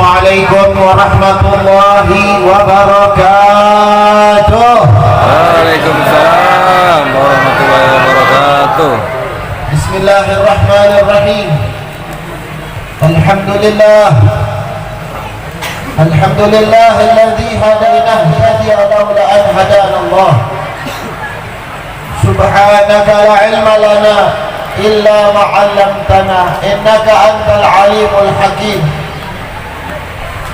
Assalamualaikum warahmatullahi wabarakatuh. Waalaikumsalam warahmatullahi wabarakatuh. Bismillahirrahmanirrahim. Alhamdulillah. Alhamdulillahilladzi hadaina hidayah laula an hadana Allah. Subhanaka la ilma lana illa ma 'allamtana innaka antal alimul hakim.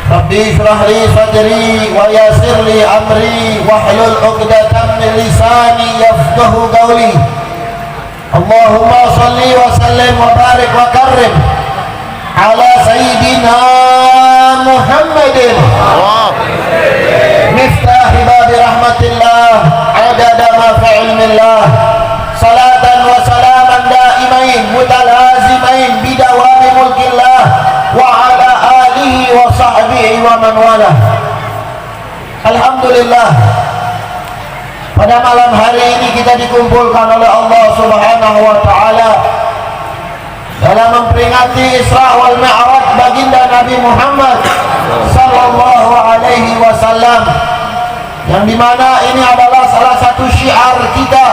Rabbi shrah li sadri wa yassir li amri wahlul 'uqdatam min lisani yafqahu qawli. Allahumma shalli wa sallim wa barik wa karrim ala sayyidina Muhammadin miftahi babi rahmatillah adada ma fi ilmillah salatan wa salaman daimain mutalazimain bidawami mulkillah wa ala alihi wa sahbihi wa man wala. Alhamdulillah, pada malam hari ini kita dikumpulkan oleh Allah Subhanahu wa taala dalam memperingati Isra wal Mi'raj baginda Nabi Muhammad sallallahu alaihi wasallam, yang dimana ini adalah salah satu syiar kita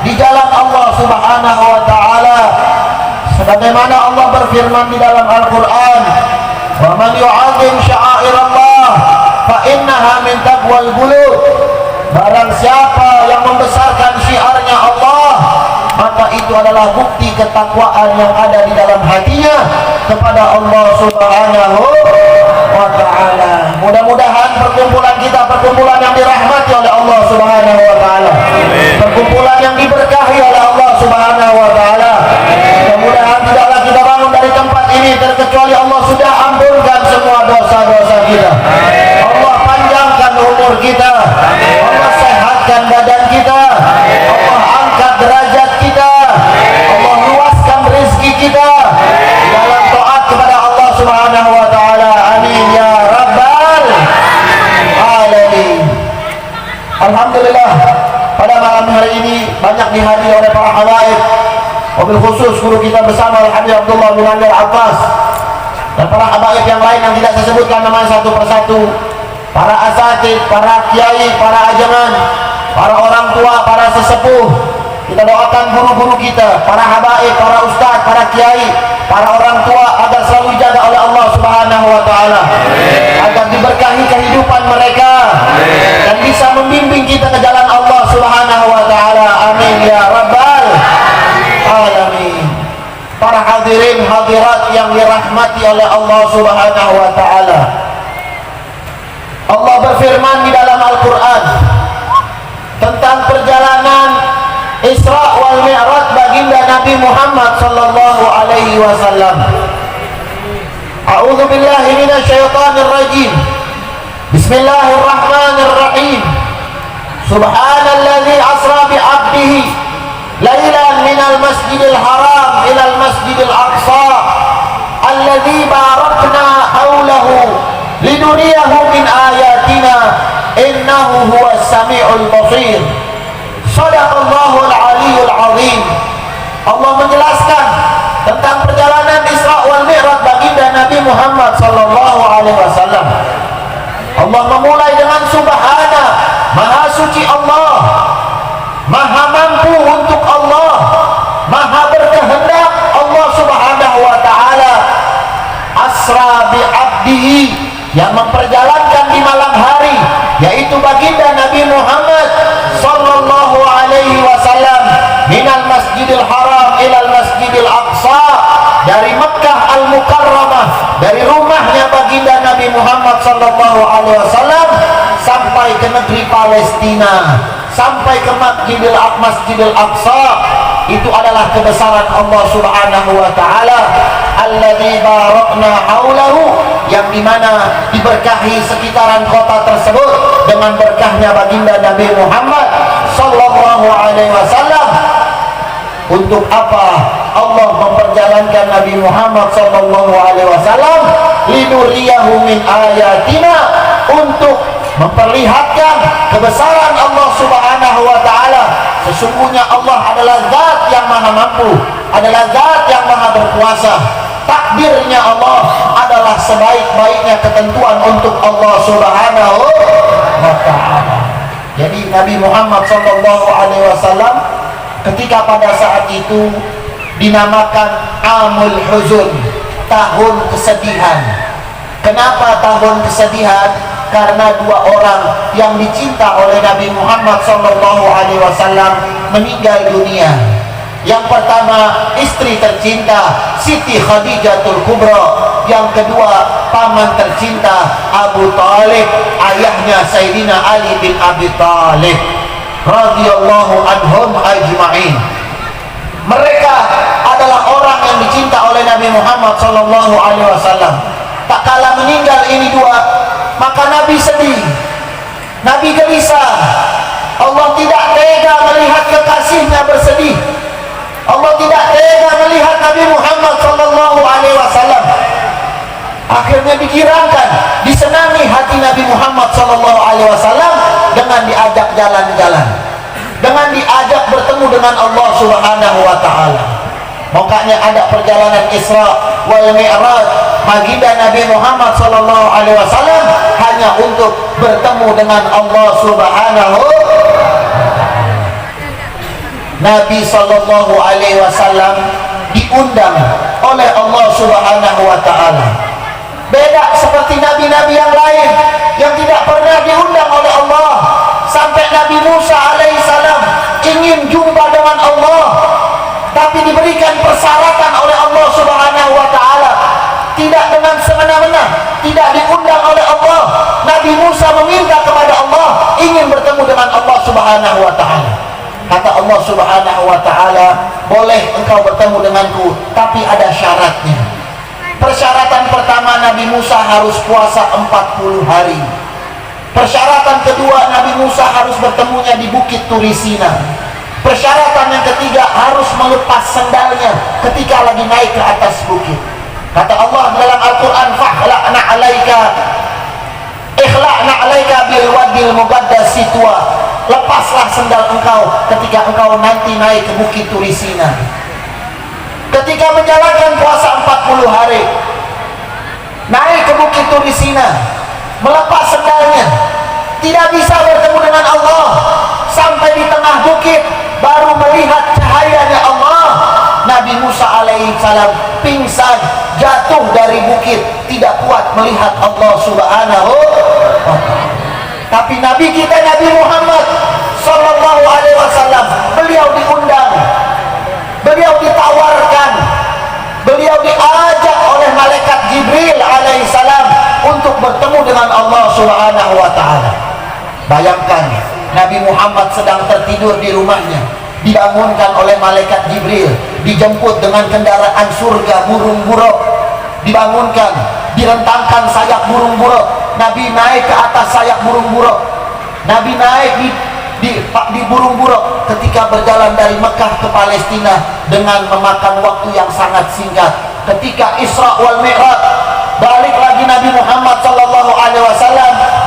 di jalan Allah Subhanahu wa taala, sebagaimana Allah berfirman di dalam Al-Qur'an, "Wa man yu'azzim sya'airallah fa innaha min taqwal qulub." Barang siapa yang membesarkan syiarnya Allah, maka itu adalah bukti ketakwaan yang ada di dalam hatinya kepada Allah Subhanahu wa taala. Mudah-mudahan perkumpulan kita perkumpulan yang dirahmati oleh Allah Subhanahu wa taala. Perkumpulan yang diberkahi oleh Allah Subhanahu wa taala. Mudah-mudahan tidaklah kita bangun dari tempat ini terkecuali Allah sudah ampunkan semua dosa-dosa kita. Allah panjangkan umur kita. Allah sehatkan badan kita. Allah angkat derajat kita. Allah luaskan rezeki kita dalam taat kepada Allah Subhanahu wa taala. Amin ya rabbal alamin. Alhamdulillah, pada malam hari ini banyak dihadiri oleh para habaib, wabil khusus guru kita bersama Al-Habib Abdullah bin Anwar Abbas, dan para habaib yang lain yang tidak saya sebutkan namanya satu persatu, para asatid, para kiai, para ajaman, para orang tua, para sesepuh. Kita doakan guru-guru kita, para habaib, para ustaz, para kiai, para orang tua agar selalu dijaga oleh Allah Subhanahu wa taala, agar diberkahi kehidupan mereka dan bisa membimbing kita ke jalan Allah Subhanahu wa taala. Amin ya rabbal alamin. Para hadirin hadirat yang dirahmati oleh Allah Subhanahu wa taala, Allah berfirman di dalam Al-Qur'an tentang perjalanan Isra wal Mi'raj baginda Nabi Muhammad sallallahu alaihi wasallam. A'udzu billahi minasy syaithanir rajim. Bismillahirrahmanirrahim. Subhanalladzi asra bi 'abdihi lailan minal masjidil haram ilal masjidil aqsa alladzi barakna haulahu linuriyahu min ayatina innahu huwas samiul basir. Shadaqallahul aliyyul azim. Allah menjelaskan tentang perjalanan Isra wal Mi'raj baginda Nabi Muhammad sallallahu alaihi wasallam. Allah memulai dengan subhana, maha suci Allah, maha mampu untuk Allah, maha berkehendak Allah Subhanahu wa taala. Asra bi 'abdihi, yang memperjalankan di malam hari, yaitu baginda Nabi Muhammad sallallahu alaihi wasallam minal masjidil haram ilal masjidil aqsa, dari Mekkah al-Mukarramah, dari rumahnya baginda Nabi Muhammad sallallahu alaihi wasallam sampai ke negeri Palestina, sampai ke Masjidil Aqsa. Itu adalah kebesaran Allah Subhanahu wa taala. Alladzi barakna haulahu, yang dimana diberkahi sekitaran kota tersebut dengan berkahnya baginda Nabi Muhammad sallallahu alaihi wasallam. Untuk apa Allah memperjalankan Nabi Muhammad sallallahu alaihi wasallam? Linuriyahu min ayatina, untuk memperlihatkan kebesaran Allah Subhanahu wa taala. Sesungguhnya Allah adalah zat yang maha mampu, adalah zat yang maha berkuasa. takdirnya Allah adalah sebaik-baiknya ketentuan untuk Allah Subhanahu wa ta'ala. Jadi Nabi Muhammad SAW ketika pada saat itu dinamakan Amul Huzun, tahun kesedihan. Kenapa tahun kesedihan? Karena dua orang yang dicinta oleh Nabi Muhammad SAW meninggal dunia. Yang pertama istri tercinta Siti Khadijatul Kubra, yang kedua paman tercinta Abu Talib, ayahnya Sayyidina Ali bin Abi Talib radhiyallahu anhum ajma'in. Mereka adalah orang yang dicinta oleh Nabi Muhammad SAW. Tak kala meninggal ini dua, maka Nabi sedih, Nabi gelisah. Allah tidak tega melihat kekasihnya bersedih. Allah tidak tega melihat Nabi Muhammad SAW. Akhirnya digirankan, disenangi hati Nabi Muhammad SAW dengan diajak jalan-jalan, dengan diajak bertemu dengan Allah Subhanahu wa ta'ala. Makanya ada perjalanan Isra wal Mi'raj baginda Nabi Muhammad SAW hanya untuk bertemu dengan Allah Subhanahu. Nabi SAW diundang oleh Allah Subhanahu wa ta'ala. Beda seperti nabi-nabi yang lain yang tidak pernah diundang oleh Allah. Sampai Nabi Musa alaihissalam ingin jumpa dengan Allah, tapi diberikan persyaratan oleh Allah Subhanahu wa ta'ala, tidak dengan semena-mena, tidak diundang oleh Allah. Nabi Musa meminta kepada Allah ingin bertemu dengan Allah Subhanahu wa ta'ala. Kata Allah Subhanahu wa ta'ala, boleh engkau bertemu denganku, tapi ada syaratnya. Persyaratan pertama, Nabi Musa harus puasa 40 hari. Persyaratan kedua, Nabi Musa harus bertemunya di Bukit Turisina. Persyaratan yang ketiga, harus melepas sendalnya ketika lagi naik ke atas bukit. Kata Allah dalam Al-Quran, fakhla'na alaika, ikhla'na alaika bil wadil muqaddas sitwa. Lepaslah sendal engkau ketika engkau nanti naik ke Bukit Turisina. Ketika menjalankan puasa 40 hari, naik ke Bukit Turisina, melepas sendalnya, tidak bisa bertemu dengan Allah. Sampai di tengah bukit baru melihat cahayanya Allah. Nabi Musa alaihissalam pingsan, jatuh dari bukit, tidak kuat melihat Allah Subhanahu wa ta'ala. Tapi Nabi kita, Nabi Muhammad SAW, beliau diundang, beliau ditawarkan, beliau diajak oleh malaikat Jibril alaihissalam untuk bertemu dengan Allah Subhanahu wa ta'ala. Bayangkan, Nabi Muhammad sedang tertidur di rumahnya, dibangunkan oleh malaikat Jibril, dijemput dengan kendaraan surga burung buruk, dibangunkan, direntangkan sayap burung buruk. Nabi naik ke atas sayap burung buruk, Nabi naik di burung buruk ketika berjalan dari Mekah ke Palestina dengan memakan waktu yang sangat singkat. Ketika Isra wal Mi'raj, balik lagi Nabi Muhammad SAW,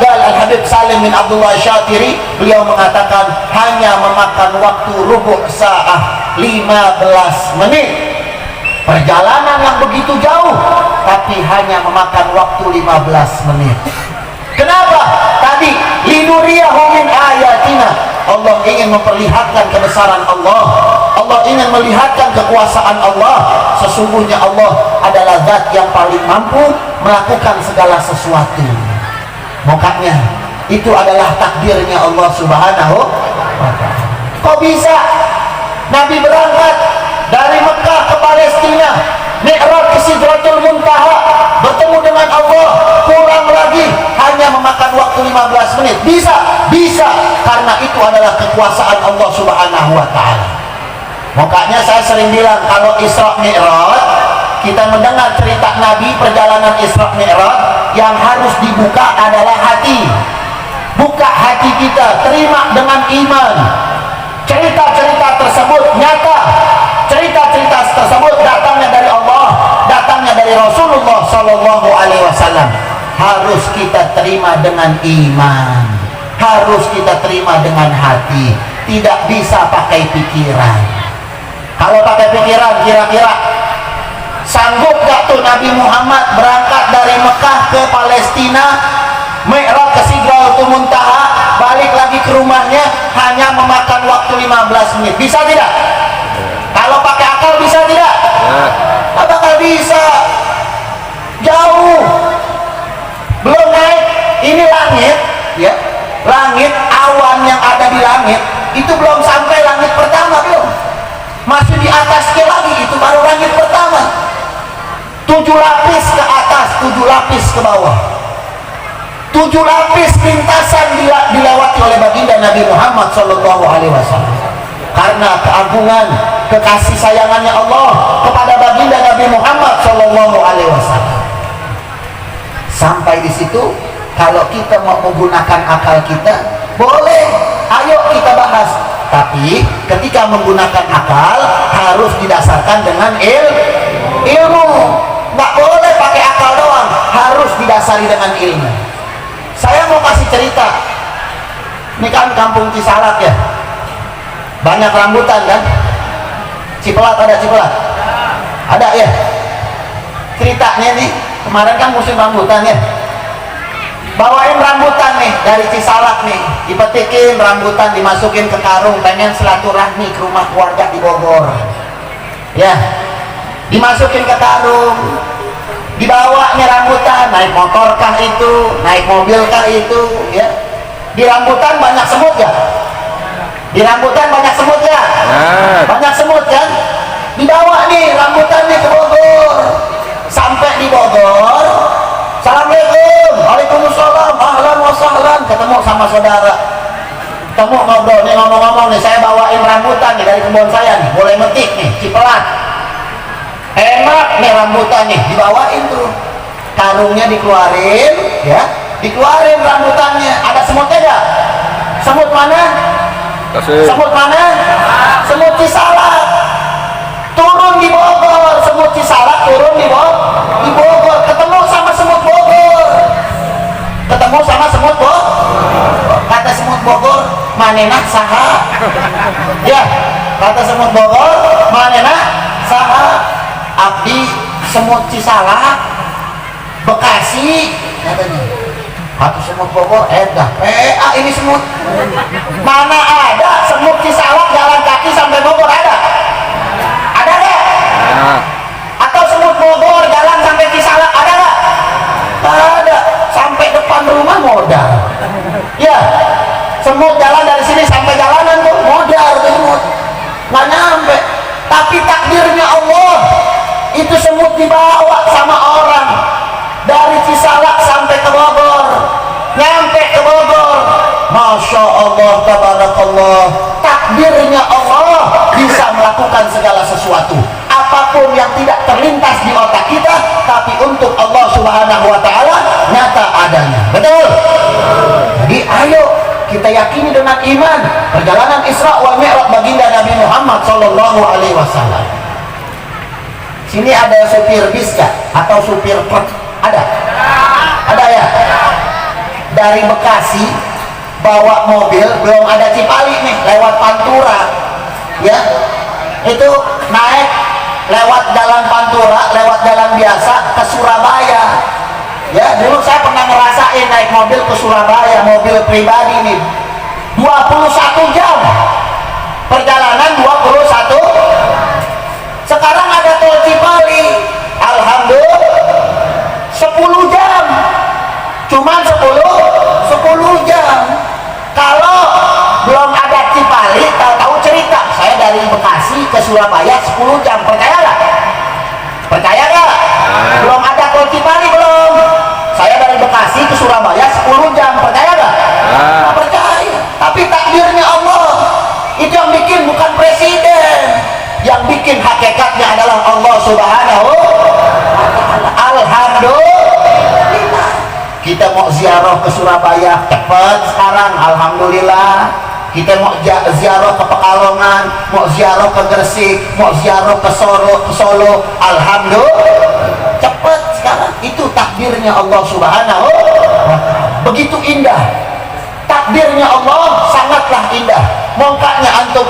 dan Al-Habib Salim bin Abdullah Syatiri, beliau mengatakan hanya memakan waktu rubu' sa'ah, 15 menit. Perjalanan yang begitu jauh, tapi hanya memakan waktu 15 menit. Kenapa? Tadi linuriyahu min ayatina, Allah ingin memperlihatkan kebesaran Allah, Allah ingin melihatkan kekuasaan Allah. Sesungguhnya Allah adalah zat yang paling mampu melakukan segala sesuatu. Makanya itu adalah takdirnya Allah Subhanahu wa ta'ala. Kok bisa Nabi berangkat dari Mekah ke Palestina, Mi'raj ke Sidratul Muntaha, bertemu dengan Allah, pulang lagi hanya memakan waktu 15 menit? Bisa? Bisa, karena itu adalah kekuasaan Allah Subhanahu wa ta'ala. Makanya saya sering bilang, kalau Isra Mi'raj, kita mendengar cerita Nabi perjalanan Isra Mi'raj, yang harus dibuka adalah hati. Buka hati kita, terima dengan iman. Cerita-cerita tersebut nyata, cerita-cerita tersebut datangnya dari Allah, datangnya dari Rasulullah SAW. Harus kita terima dengan iman, harus kita terima dengan hati, tidak bisa pakai pikiran. Kalau pakai pikiran, kira-kira Sanggup gak tuh Nabi Muhammad berangkat dari Mekah ke Palestina, Mi'raj ke Sidratul Muntaha, balik lagi ke rumahnya hanya memakan waktu 15 menit? Bisa tidak? Kalau pakai akal bisa tidak? Nggak bakal bisa. Jauh. Belum naik, ini langit, ya, langit, awan yang ada di langit itu belum sampai langit pertama, belum, masih di atasnya lagi, itu baru langit pertama. 7 lapis ke atas, 7 lapis ke bawah, 7 lapis lintasan dilewati oleh baginda Nabi Muhammad SAW. Karena keagungan, kekasih sayangannya Allah kepada baginda Nabi Muhammad SAW. Sampai di situ, kalau kita mau menggunakan akal kita, boleh, ayo kita bahas. Tapi ketika menggunakan akal harus didasarkan dengan ilmu. Nggak boleh pakai akal doang, harus didasari dengan ilmu. Saya mau kasih cerita. Ini kan kampung Cisalak ya, banyak rambutan kan. Cipelat ada, Cipelat ada ya. Ceritanya nih, kemarin kan musim rambutan ya, bawain rambutan nih dari Cisalak nih, dipetikin rambutan, dimasukin ke karung, pengen silaturahmi ke rumah keluarga di Bogor ya, dimasukin ke karung, dibawanya rambutan, naik motor kah itu, naik mobil kah itu ya. Di rambutan banyak semut ya, di rambutan banyak semut ya, banyak semut kan. Dibawa nih rambutannya ke Bogor. Sampai di Bogor, assalamualaikum, waalaikumsalam, ahlan wa sahlan, ketemu sama saudara, ketemu ngobrol nih, ngomong-ngomong nih, saya bawain rambutan nih dari kebun saya nih, boleh metik nih, Cipelat, enak nih rambutan nih, dibawain tuh, karungnya dikeluarin ya, dikeluarin rambutannya. Ada semutnya gak? Semut mana? Semut mana? Semut Cisalak. Turun di Bogor, semut Cisalak turun di Bogor, ketemu sama semut Bogor, ketemu sama semut Bogor. Kata semut Bogor, manena saha ya, kata semut Bogor, manena saha, abdi semut Cisalak Bekasi katanya. Kata semut Bogor, PA ini semut, mana ada semut Cisalak jalan kaki sampai Bogor, ada? Ada gak? Atau semut Bogor jalan sampai Cisalak, ada gak? Ada, sampai depan rumah modal ya. Semut jalan dari sini sampai jalanan tuh modal tuh semut, nggak nyampe. Tapi takdirnya Allah, itu semut dibawa sama orang dari Cisalak sampai ke Bogor, nyampe ke Bogor. Masya Allah, tabarakallah, takdirnya Allah bisa melakukan segala sesuatu. Apapun yang tidak terlintas di otak kita, tapi untuk Allah Subhanahu wa Ta'ala nyata adanya. Betul? Jadi ayo kita yakini dengan iman perjalanan Isra wal Mi'raj baginda Nabi Muhammad Sallallahu Alaihi Wasallam. Sini ada supir bis gak? Atau supir truk? Ada? Ada ya? Dari Bekasi bawa mobil, belum ada Cipali nih, lewat Pantura ya, itu naik lewat jalan Pantura, lewat jalan biasa ke Surabaya ya. Dulu saya pernah ngerasain naik mobil ke Surabaya, mobil pribadi nih, 21 jam perjalanan, 21. Sekarang ada tol Cipali, alhamdulillah 10 jam, cuman 10 jam. Kalau belum ada Cipali, tahu cerita saya dari Bekasi ke Surabaya 10 jam, percaya gak? Percaya gak? Belum ada tol Cipali, belum. Saya dari Bekasi ke Surabaya 10 jam, percaya gak? Nggak percaya. Tapi takdirnya Allah, itu yang bikin bukan presiden, yang bikin hakikatnya adalah Allah Subhanahu wa Ta'ala. Alhamdulillah, kita mau ziarah ke Surabaya cepat sekarang, alhamdulillah. Kita mau ziarah ke Pekalongan, mau ziarah ke Gresik, mau ziarah ke Solo, alhamdulillah cepat sekarang. Itu takdirnya Allah Subhanahu wa Ta'ala. Begitu indah takdirnya Allah, sangatlah indah. Makanya antum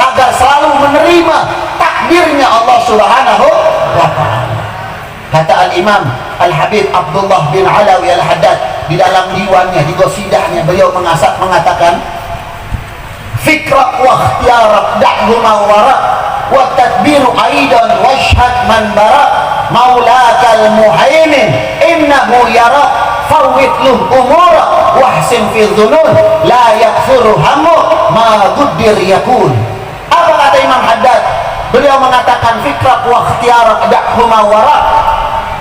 agar selalu menerima takdir takdirnya Allah Subhanahu wa ta'ala. Kata Al-Imam Al-Habib Abdullah bin Alawi Al-Haddad di dalam diwannya, di gosidahnya, beliau mengatakan, fikrak wa ikhtiarak da'huma wara wa tadbiru aidan washhad man bara maulakal muhaimin innahu yara fawwid luh umura wahsin fi dhunun la yakfuru hammu ma guddir yakun. Apa kata Imam Haddad? Beliau mengatakan fikrak wa ikhtiarak da'huma wara,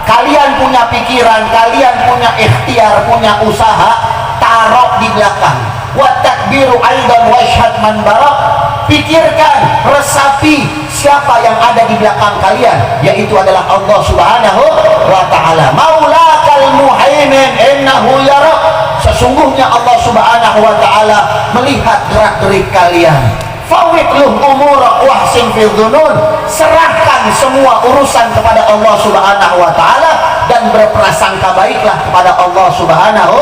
kalian punya pikiran, kalian punya ikhtiar, punya usaha, taruh di belakang. Wa takbiru aidan washhad man barak, pikirkan, resapi siapa yang ada di belakang kalian, yaitu adalah Allah Subhanahu wa ta'ala. Maulakal muhaimin innahu yara, sesungguhnya Allah Subhanahu wa ta'ala melihat gerak-gerik kalian. Fawwid luh umurak wahsin fi dhunun, serahkan semua urusan kepada Allah Subhanahu wa ta'ala dan berprasangka baiklah kepada Allah Subhanahu.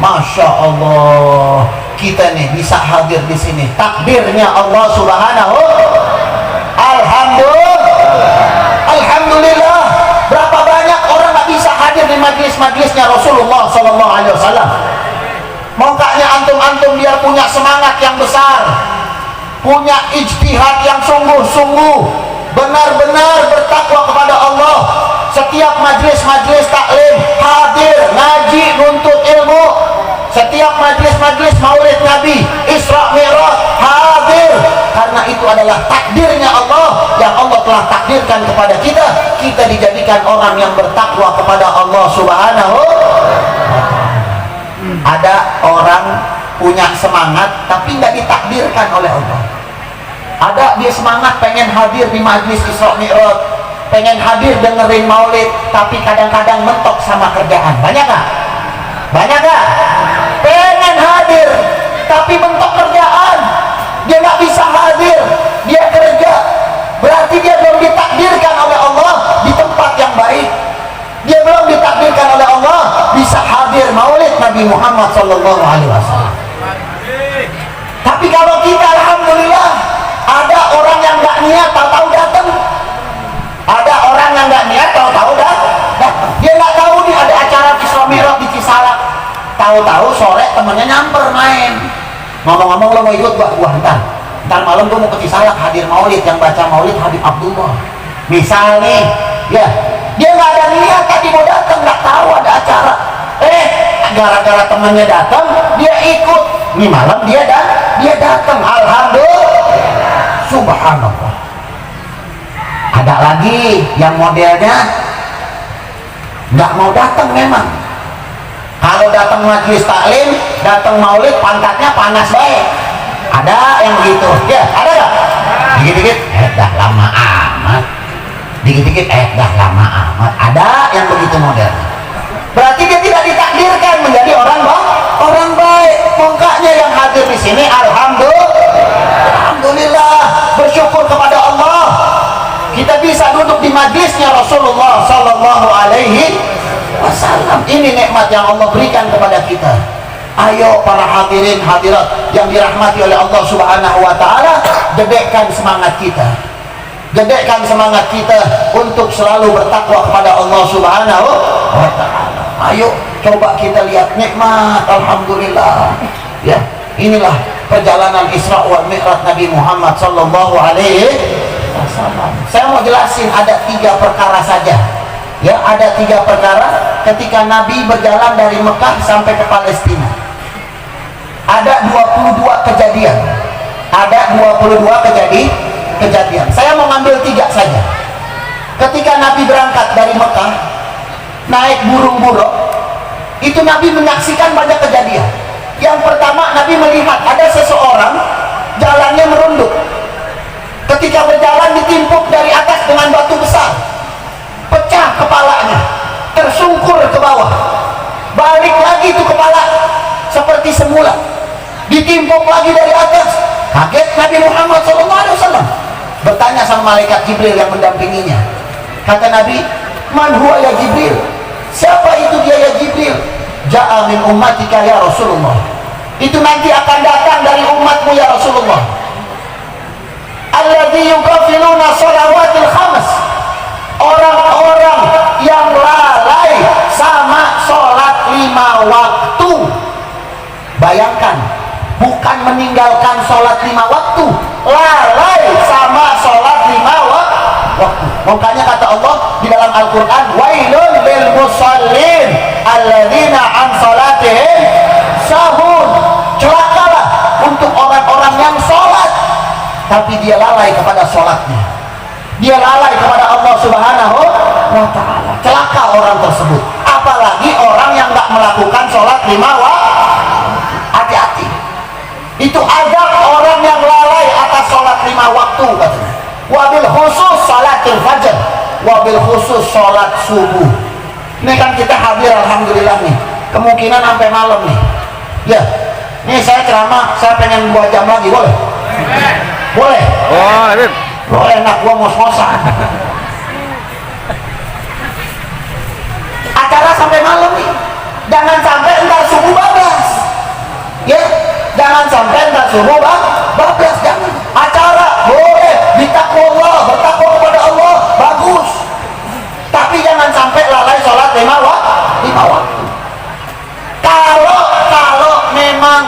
Masya Allah, kita nih bisa hadir di sini, takdirnya Allah Subhanahu. Alhamdulillah. Berapa banyak orang nggak bisa hadir di majlis-majlisnya Rasulullah Sallallahu Alaihi Wasallam. Maukahnya antum-antum biar punya semangat yang besar, punya ijtihad yang sungguh-sungguh, benar-benar bertakwa kepada Allah. Setiap majlis-majlis taklim hadir, ngaji, nuntut ilmu. Setiap majlis-majlis maulid Nabi, Isra Mi'raj hadir, karena itu adalah takdirnya Allah yang Allah telah takdirkan kepada kita. Kita dijadikan orang yang bertakwa kepada Allah Subhanahu. Ada orang punya semangat tapi nggak ditakdirkan oleh Allah. Ada dia semangat pengen hadir di majlis Isra Mi'raj, pengen hadir dengerin maulid, tapi kadang-kadang mentok sama kerjaan. Banyak nggak? Banyak nggak? Pengen hadir tapi mentok kerjaan, dia nggak bisa hadir, dia kerja, berarti dia belum ditakdirkan oleh Allah di tempat yang baik. Dia belum ditakdirkan oleh Allah bisa hadir maulid Nabi Muhammad Sallallahu Alaihi Wasallam. Tapi kalau kita, alhamdulillah, ada orang yang nggak niat tahu-tahu datang, ada orang yang nggak niat tahu-tahu datang. Dia nggak tahu nih ada acara Isra Mi'raj di Cisalak, tahu-tahu sore temennya nyamper main, ngomong-ngomong, lo mau ikut gua ntar malam gua mau ke Cisalak hadir maulid, yang baca maulid Habib Abdullah misal nih, ya dia nggak ada niat, tadi mau datang, nggak tahu ada acara, gara-gara temannya datang dia ikut, nih malam dia datang, alhamdulillah, subhanallah. Ada lagi yang modelnya nggak mau datang, memang kalau datang majlis taklim, datang maulid pantatnya panas baik, ada yang begitu, ya ada nggak? Dikit-dikit dah lama amat, dikit-dikit dah lama amat, ada yang begitu modelnya. Berarti dia tidak ditakdirkan menjadi orang baik. Pokoknya yang hadir di sini alhamdulillah, bersyukur kepada Allah kita bisa duduk di majlisnya Rasulullah Sallallahu Alaihi Wasallam. Ini nikmat yang Allah berikan kepada kita. Ayo para hadirin hadirat yang dirahmati oleh Allah Subhanahu wa ta'ala, gedekkan semangat kita, gedekkan semangat kita untuk selalu bertakwa kepada Allah Subhanahu wa ta'ala. Ayo coba kita lihat nikmat, alhamdulillah, ya. Inilah perjalanan Isra wal Mi'raj Nabi Muhammad Sallallahu Alaihi Wasallam. Saya mau jelasin ada 3 perkara saja, ya, ada 3 perkara ketika Nabi berjalan dari Mekah sampai ke Palestina. Ada 22 kejadian, ada 22 kejadian. Saya mau ngambil 3 saja. Ketika Nabi berangkat dari Mekah naik burung buruk, itu Nabi menyaksikan banyak kejadian. Yang pertama, Nabi melihat ada seseorang jalannya merunduk. Ketika berjalan ditimpuk dari atas dengan batu besar, pecah kepalanya, tersungkur ke bawah, balik lagi itu kepala seperti semula, ditimpuk lagi dari atas. Kaget Nabi Muhammad SAW, bertanya sama malaikat Jibril yang mendampinginya. Kata Nabi, man huwa ya Jibril, siapa itu dia ya Jibril? Ja'a min ummatika ya Rasulullah, itu nanti akan datang dari umatmu ya Rasulullah. alladzi yughafiluna shalawatil khams, orang-orang yang lalai sama sholat 5 waktu. Bayangkan, bukan meninggalkan sholat 5 waktu, lalai sama sholat 5 waktu. Makanya kata Allah di dalam Al-Quran, wailun lil musallin alladzina an sholatihim sahun. Celakalah untuk orang-orang yang sholat tapi dia lalai kepada sholatnya, dia lalai kepada Allah Subhanahu wa ta'ala. Celaka orang tersebut, apalagi orang yang nggak melakukan sholat 5 waktu. Hati-hati, itu ada orang yang lalai atas sholat 5 waktu katanya. Wabil khusus sholatil fajr, wabil khusus sholat subuh. Ini kan kita hadir alhamdulillah nih, kemungkinan sampai malam nih ya. Nih saya ceramah, saya pengen 2 jam lagi, boleh? Boleh? Oh, Habib. Lo enak, gua ngos-ngosan. Acara sampai malam nih, jangan sampai entar subuh bablas ya, jangan sampai entar subuh bablas. Jangan. Acara boleh, bitakwa, bertakwa kepada Allah, bagus, tapi jangan sampai lalai sholat 5 waktu. Kalau memang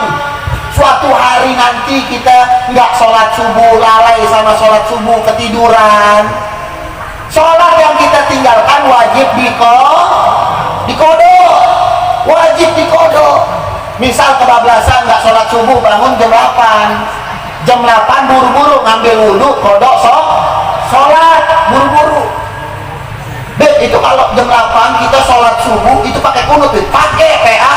suatu hari nanti kita nggak sholat subuh, lalai sama sholat subuh, ketiduran, sholat yang kita tinggalkan wajib dikodok, wajib dikodok. Misal kebablasan nggak sholat subuh, bangun jam 8 buru-buru ngambil wudhu, kodok sholat buru-buru. Itu kalau jam 8 kita sholat subuh itu pakai kunut, pakai PA.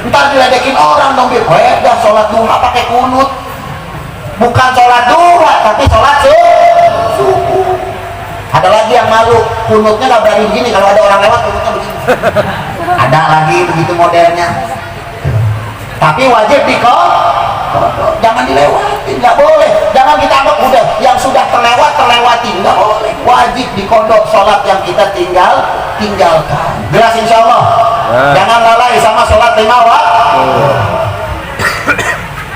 Ntar diledekin orang dong, dah sholat duha pakai kunut, bukan sholat duha tapi sholat subuh. Ada lagi yang malu, kunutnya nggak berani begini, kalau ada orang lewat kunutnya begini. Ada lagi begitu modelnya, tapi wajib dikodok, jangan dilewati, nggak boleh. Jangan kita anggap udah yang sudah terlewati, nggak boleh. Wajib dikodok sholat yang kita tinggalkan. Jelas insya Allah. Jangan lalai sama sholat 5 waktu.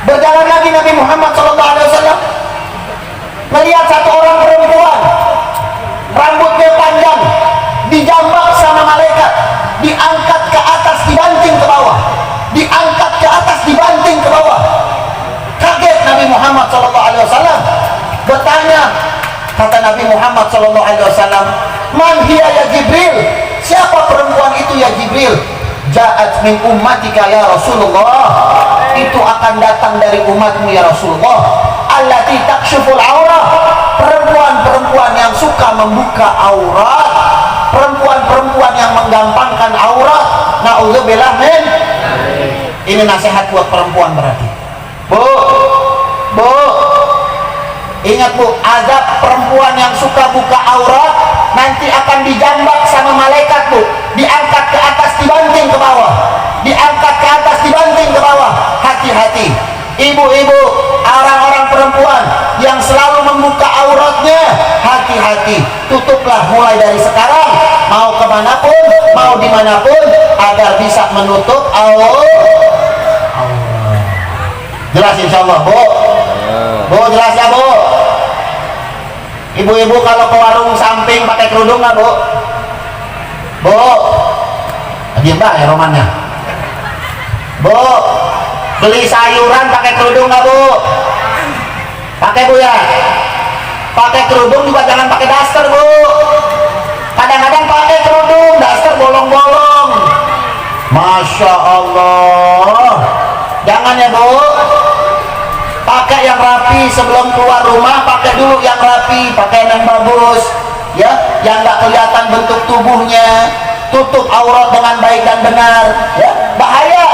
Berjalan lagi Nabi Muhammad SAW melihat satu orang perempuan, rambutnya panjang, dijambak sama malaikat, diangkat ke atas, dibanting ke bawah, diangkat ke atas, dibanting ke bawah. Kaget Nabi Muhammad SAW, bertanya, kata Nabi Muhammad SAW, man hiya ya Jibril, siapa perempuan itu ya Jibril? Ja'at min ummatika ya Rasulullah, itu akan datang dari umatmu ya Rasulullah. Allati takshuful aurah, perempuan-perempuan yang suka membuka aurat, perempuan-perempuan yang menggampangkan aurat. Na'udzubillah min. Ini nasihat buat perempuan berarti. Bu, ingat bu, azab perempuan yang suka buka aurat nanti akan dijambak sama malaikat bu, diangkat ke atas, dibanting ke bawah, diangkat ke atas, dibanting ke bawah. Hati-hati ibu-ibu, orang-orang perempuan yang selalu membuka auratnya, hati-hati, tutuplah mulai dari sekarang, mau kemanapun, mau dimanapun, agar bisa menutup aurat. Jelas insya Allah bu? Bu jelas ya bu? Ibu-ibu kalau ke warung samping pakai kerudung nggak bu? Bu, diam mbak ya romannya. Bu, beli sayuran pakai kerudung nggak bu? Pakai bu ya? Pakai kerudung juga jangan pakai daster bu. Kadang-kadang pakai kerudung, daster bolong-bolong. Masya Allah. Jangan ya bu. Pakai yang rapi sebelum keluar rumah, pakai dulu yang rapi, pakai yang bagus ya, yang nggak kelihatan bentuk tubuhnya, tutup aurat dengan baik dan benar ya. Bahaya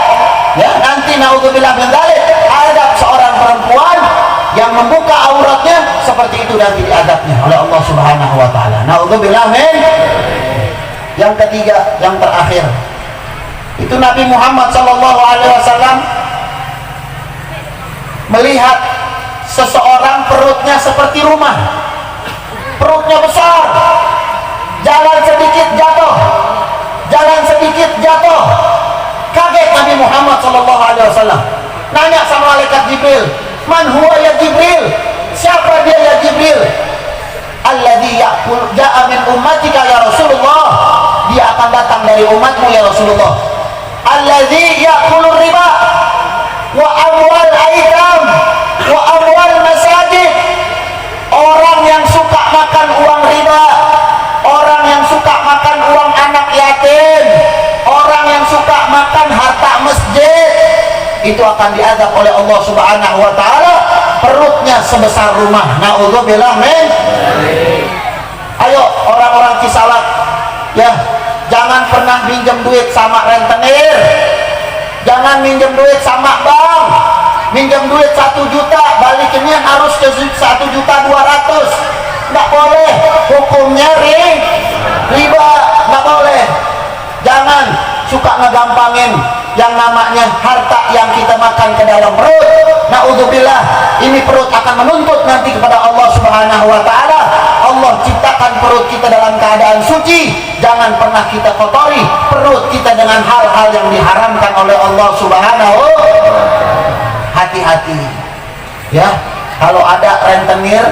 ya, nanti naudzubillah min dzalik, ada seorang perempuan yang membuka auratnya seperti itu dan diadabnya oleh Allah Subhanahu wa taala. Naudzubillah min. Yang ketiga, yang terakhir, itu Nabi Muhammad SAW melihat seseorang perutnya seperti rumah, perutnya besar, jalan sedikit jatuh. Kaget Nabi Muhammad SAW, nanya sama malaikat Jibril, man huwa ya Jibril, Siapa dia ya Jibril? Alladzi ya'kul ja'a min ummatika ya Rasulullah. Dia akan datang dari umatmu ya Rasulullah. Alladzi ya'kulur riba wa amwal aitam wa amwal masajid. Orang yang suka makan uang riba, orang yang suka makan uang anak yatim, orang yang suka makan harta masjid, itu akan diazab oleh Allah Subhanahu wa taala, perutnya sebesar rumah. Naudzubillah min. Ayo orang-orang Cisalak, ya, jangan pernah minjem duit sama rentenir, jangan minjem duit sama bank. Minjem duit 1 juta, balikinnya harus ke 1.200.000, nggak boleh, hukumnya riba, nggak boleh. Jangan suka ngegampangin yang namanya harta yang kita makan ke dalam perut. Naudzubillah, ini perut akan menuntut nanti kepada Allah Subhanahu wa taala. Allah ciptakan perut kita dalam keadaan suci, jangan pernah kita kotori perut kita dengan hal-hal yang diharamkan oleh Allah Subhanahu wa taala. Hati-hati ya, kalau ada rentenir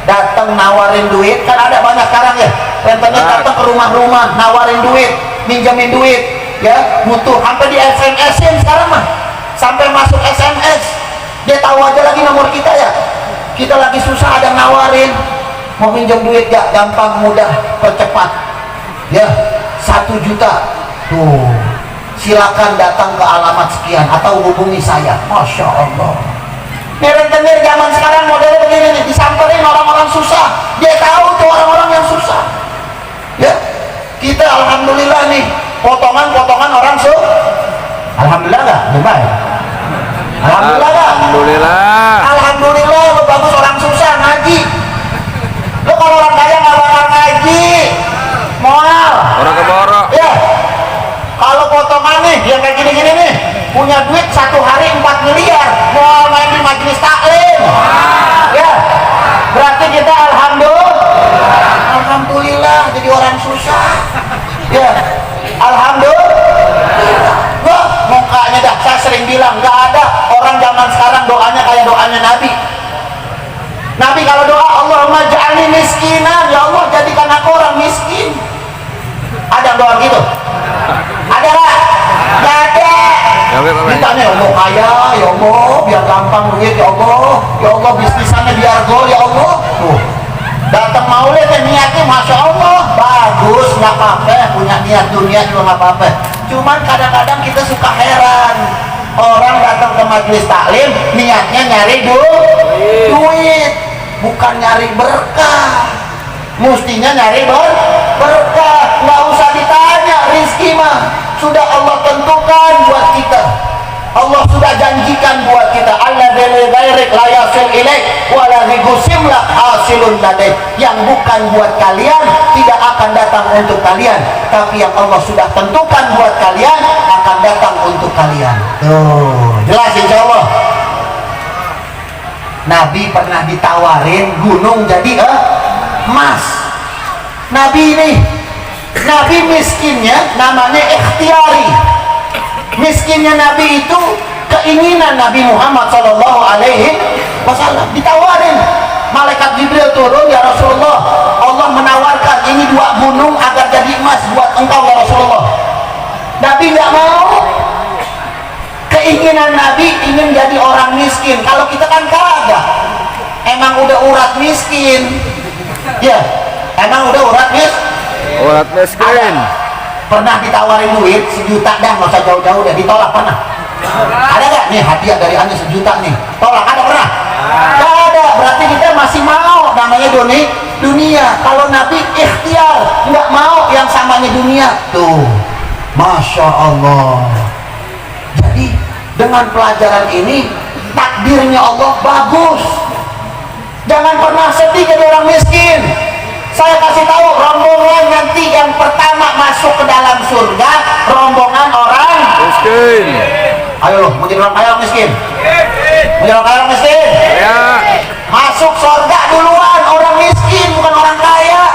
datang nawarin duit, kan ada banyak sekarang ya, rentenir datang ke rumah-rumah nawarin duit, minjemin duit, ya, butuh, sampai di SMS-in sekarang mah, sampai masuk SMS, dia tahu aja lagi nomor kita ya, kita lagi susah ada nawarin, mau minjem duit gak, gampang, mudah, percepat, ya, 1 juta, tuh, silakan datang ke alamat sekian atau hubungi saya. Masya Allah, rentenir zaman sekarang modelnya begini nih, disamperin orang-orang susah, dia tahu tuh orang-orang yang susah, ya, kita alhamdulillah nih, potongan-potongan orang alhamdulillah nggak? Baik. Alhamdulillah nggak? Alhamdulillah. Alhamdulillah, lo bagus orang susah ngaji. Lo kalau orang kaya nggak bakal ngaji, moal. Orang keborok. Ya, kalau potongan nih, yang kayak gini-gini nih, punya duit 1 hari 4 miliar, mau main di majelis taklim. Ya, berarti kita alhamdulillah jadi orang susah. Ya, alhamdulillah. Wah, mukanya dah, saya sering bilang, nggak ada orang zaman sekarang doanya kayak doanya Nabi. Nabi kalau doa, Allahumma ja'alni miskinan, ya Allah jadikan aku orang miskin. Ada doa gitu? Ada nggak? Nggak ada. Ditanya, ya Allah kaya, ya Allah biar gampang duit, ya Allah bisnisannya biar gol, ya Allah. Tuh, datang maulid niatnya Masya Allah bagus, nggak apa-apa, punya niat dunia juga nggak apa-apa. Cuman kadang-kadang kita suka heran, orang datang ke majelis taklim niatnya nyari duit, bukan nyari berkah. Mestinya nyari berkah, nggak usah ditanya, rizki mah sudah Allah tentukan buat kita, Allah sudah janjikan buat kita. Alladzi ghairik la yasil ilaik wa la gusimla hasilun ladaik. Yang bukan buat kalian tidak akan datang untuk kalian, tapi yang Allah sudah tentukan buat kalian akan datang untuk kalian. Tuh, jelas insyaallah. Nabi pernah ditawarin gunung jadi emas. Nabi ini, Nabi miskinnya namanya ikhtiari. Miskinnya Nabi itu keinginan Nabi Muhammad Sallallahu Alaihi Wasallam. Ditawarin, malaikat Jibril turun, ya Rasulullah, Allah menawarkan ini 2 gunung agar jadi emas buat engkau ya Rasulullah. Nabi nggak mau. Keinginan Nabi ingin jadi orang miskin. Kalau kita kan kagak, emang udah urat miskin, ya, emang udah urat miskin. Pernah ditawarin duit 1 juta dah, nggak usah jauh-jauh deh, ditolak pernah? Ada nggak? Nih hadiah dari Anda 1 juta nih, tolak, ada pernah? Nggak ada, berarti kita masih mau, namanya dunia. Kalau Nabi ikhtiar, nggak mau yang samanya dunia. Tuh, Masya Allah. Jadi dengan pelajaran ini takdirnya Allah bagus. Jangan pernah sedih jadi orang miskin. Saya kasih tahu, rombongan nanti yang pertama masuk ke dalam surga, rombongan orang miskin. Ayo loh, mau jadi orang kaya miskin? Mau jadi orang kaya miskin? Ya. Masuk surga duluan orang miskin, bukan orang kaya.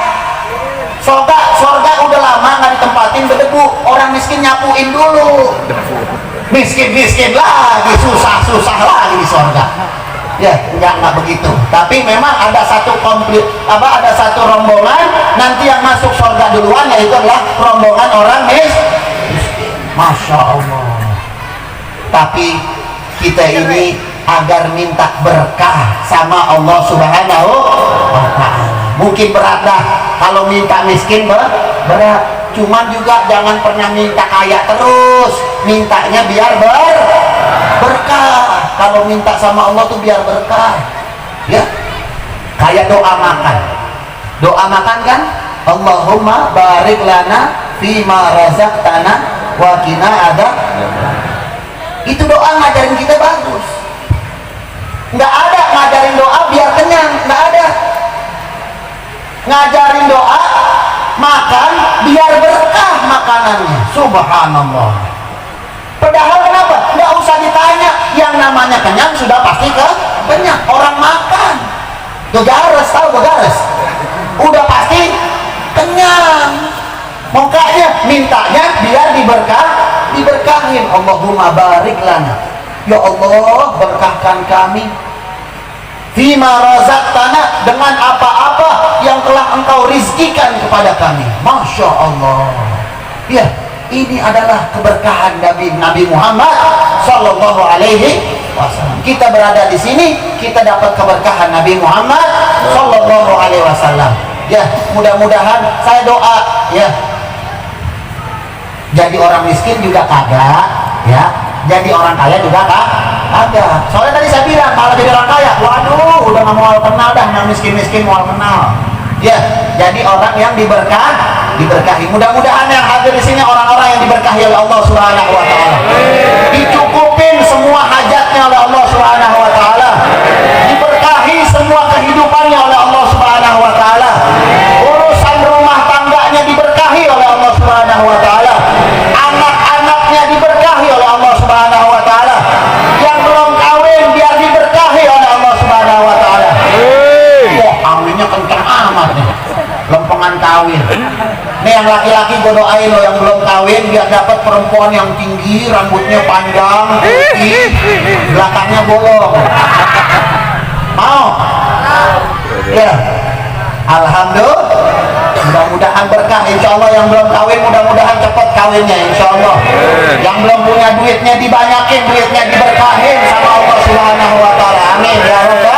Surga udah lama nggak ditempatin, berdebu. Orang miskin nyapuin dulu. Miskin lagi, susah lagi di surga. Ya, enggak begitu. Tapi memang ada satu ada satu rombongan nanti yang masuk surga duluan, yaitu adalah rombongan orang miskin. Masya Allah. Tapi kita ini agar minta berkah sama Allah Subhanahu wa Ta'ala. Mungkin berat dah kalau minta miskin, berat. Cuman juga jangan pernah minta kaya terus, mintanya biar berkah. Kalau minta sama Allah tuh biar berkah, ya. Kayak doa makan kan, Allahumma barik lana fima razaqtana wa qina adab. Itu doa ngajarin kita bagus. Nggak ada ngajarin doa biar kenyang, nggak ada. Ngajarin doa makan biar berkah makanannya. Subhanallah. Padahal kenapa? Nggak usah ditanya. Yang namanya kenyang sudah pasti kenyang. Orang makan begares, tahu begares? Udah pasti kenyang. Makanya mintanya biar diberkahin. Allahumma barik lana, ya Allah berkahkan kami fima razaqtana, dengan apa-apa yang telah engkau rizkikan kepada kami. Masya Allah. Ya, ini adalah keberkahan Nabi Muhammad Sallallahu Alaihi Wasallam. Kita berada di sini, kita dapat keberkahan Nabi Muhammad Sallallahu Alaihi Wasallam. Ya, mudah-mudahan saya doa, ya, jadi orang miskin juga kagak, ya, jadi orang kaya juga kagak. Soalnya tadi saya bilang malah jadi orang kaya, waduh, udah nggak mau kenal dah, yang miskin mau kenal. Ya, jadi orang yang diberkahi. Mudah-mudahan yang hadir di sini orang-orang yang diberkahi oleh Allah Subhanahu wa Ta'ala. Dicukupin semua hajatnya oleh Allah Subhanahu wa Ta'ala. Diberkahi semua kehidupannya oleh Allah Subhanahu wa Ta'ala. Urusan rumah tangganya diberkahi oleh Allah Subhanahu wa Ta'ala. Anak-anaknya diberkahi oleh Allah Subhanahu wa Ta'ala. Yang belum kawin biar diberkahi oleh Allah Subhanahu wa Ta'ala. Wah, aminnya kencang amat nih. Lempengan kawin. Nih yang laki-laki gue doain lo yang belum kawin biar dapat perempuan yang tinggi, rambutnya panjang, putih, belakangnya bolong. Mau? Ya. Alhamdulillah. Mudah-mudahan berkah. Insya Allah yang belum kawin mudah-mudahan cepat kawinnya. Insya Allah. Yang belum punya duitnya dibanyakin, duitnya diberkahin sama Allah Subhanahu wa Ta'ala. Amin ya rabbal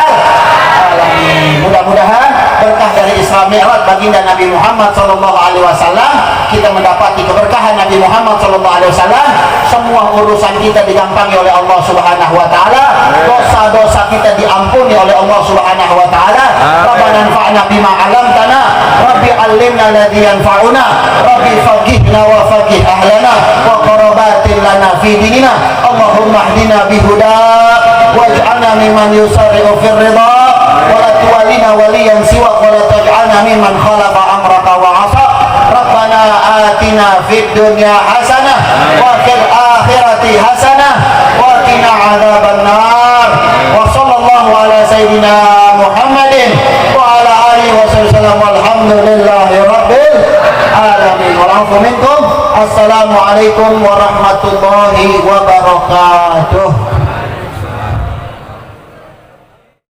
alamin. Mudah-mudahan berkah dari Isra Mi'raj baginda Nabi Muhammad Sallallahu Alaihi Wasallam, kita mendapati keberkahan Nabi Muhammad Sallallahu Alaihi Wasallam. Semua urusan kita digampangi oleh Allah Subhanahu Wa Taala, dosa-dosa kita diampuni oleh Allah Subhanahu Wa Taala. Rabbana anfa'na bima 'allamtana, Rabbi 'allimna alladhi yanfa'una, Rabbi faqihna wa faqih ahlana wa qarabatin lana fi dinina. Allahumma hdina bihuda waj'alna mimman yusarri'u fir ridha wa la tuwallina waliyan siwa wa la taj'alna mimman khalafa amraka wa 'asa. Rabbana atina fid dunya hasanah wa fil akhirati hasanah wa qina 'adzaban nar. Wa sallallahu ala sayyidina Muhammadin wa ala alihi wa sallam. Walhamdulillahi rabbil alamin. Wa minkum. Assalamualaikum warahmatullahi wabarakatuh.